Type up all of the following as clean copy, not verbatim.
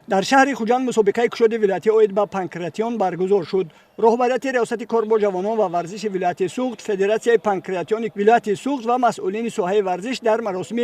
در شهر خوجند مسابقه کشتی ولایتی اوید با پانکراتیون برگزار شد. رهبریت ریاست کار با جوانان و ورزش ولایت سوخت، فدراسیون پانکراتیون ولایت سوخت و مسئولین ساحه ورزش در مراسم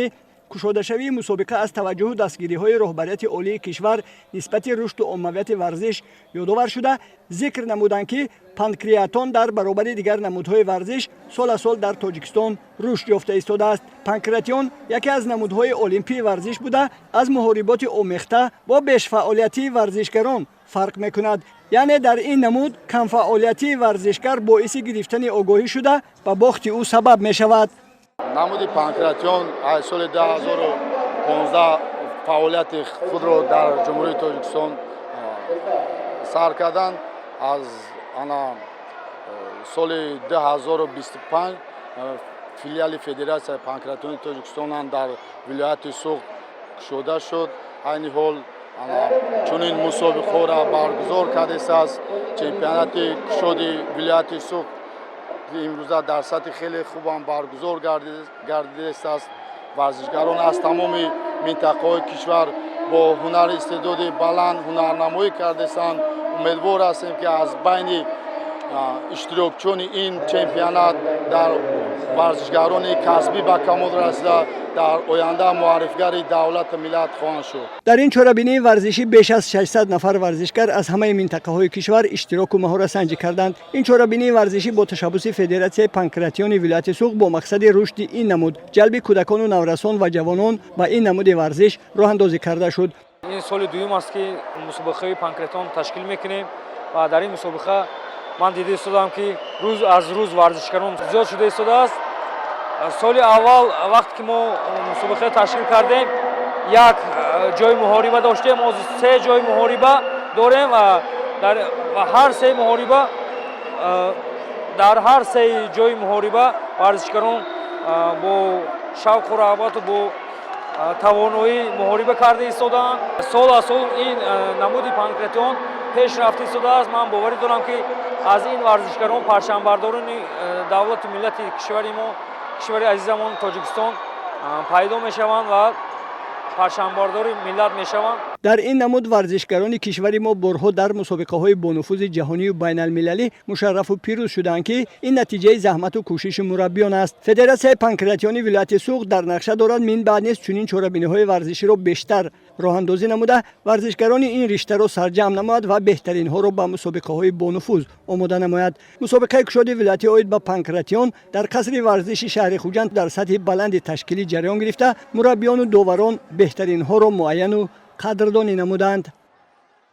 کشاده شوی مسابقه از توجه و دستگیری‌های رهبریت عالی کشور نسبت رشد و عمومیت ورزش یادآور شده ذکر نمودند که پانکراتیون در برابر دیگر نمودهای ورزش سال در تاجیکستان رشد یافته ایستاده است. پانکراتیون یکی از نمودهای المپی ورزش بوده از محاربات آمیخته با بیش فعالیتی ورزشکاران فرق میکند. یعنی در این نمود کم فعالیتی ورزشکار باعث گرفتن آگاهی شده و باخت او سبب می شود. نمود پانکراتیون از سال 2015 فعالیت خود را در جمهوری تاجیکستان سر کردند. از سال 2025 فیلیال فدراسیون پانکراتیون تاجیکستان در ولایت سوخت شده شد. این حال چنین مسابقه را برگزار کرده است. چمپیونات کشتی ولایت سوخت امروزه در سطح خیلی خوب هم برگزار گردیده است. ورزشکاران از تمام منطقه‌های کشور با هنر استعداد بلند هنرنمایی کرده اند. امیدوار هستیم که از بین اشتراکچیان این چمپیونات در ورزشکاران کسبی به کمال رسیده در آینده معرفیگر دولت ملت خواهند شد. در این چهاربینی ورزشی بیش از 600 نفر ورزشکار از همه منطقه‌های کشور اشتراک و مهارت سنجی کردند. این چهاربینی ورزشی با تشبث فدراسیون پانکراتیون ولایت سوخت با مقصد رشد این نمود جلب کودکان و نورسان و جوانان و این نمود ورزش راه اندازی کرده شد. این سال دوم است که مسابقه پانکراتیون تشکیل میکنیم و در این مسابقه من دیده استادم که روز از روز ورزشکاران زیاد شده ایستاده است. سال اول وقتی که ما مسابقه تشکیل کردیم یک جای محاربه داشتیم، از 3 جای محاربه داریم و در هر 3 محاربه در هر 3 جای محاربه ورزشکاران با شوق و رغبت و با توانایی محاربه کرده ایستادند. سال از سال این نمود پانکراتیون پیش رفته ایستاده است. من باوری دارم که از این ورزشکاران پرچمبرداران دولت و ملت کشور ما کشور عزیزمان تاجیکستان پیدا میشوند و پرچمبردار ملت میشوند. در این نمود ورزشکاران کشور ما بارها در مسابقه‌های با نفوذ جهانی و بین المللی مشرف و پیروز شدند که این نتیجه زحمت و کوشش مربیان است. فدراسیون پانکراتیون ولایت سوخت در نقشه دارد من بعد نیز چنین چهاربینی‌های ورزشی را بیشتر راه اندازی نموده ورزشکاران این رشته را سرجم نماید و بهترین ها را به مسابقه‌های با نفوذ آماده نماید. مسابقه کشتی ولایتی اوید با پانکراتیون در قصر ورزشی شهر خوجند در سطح بلند تشکیلی جریان گرفته مربیان و داوران بهترین ها را معین و قدردانی نمودند.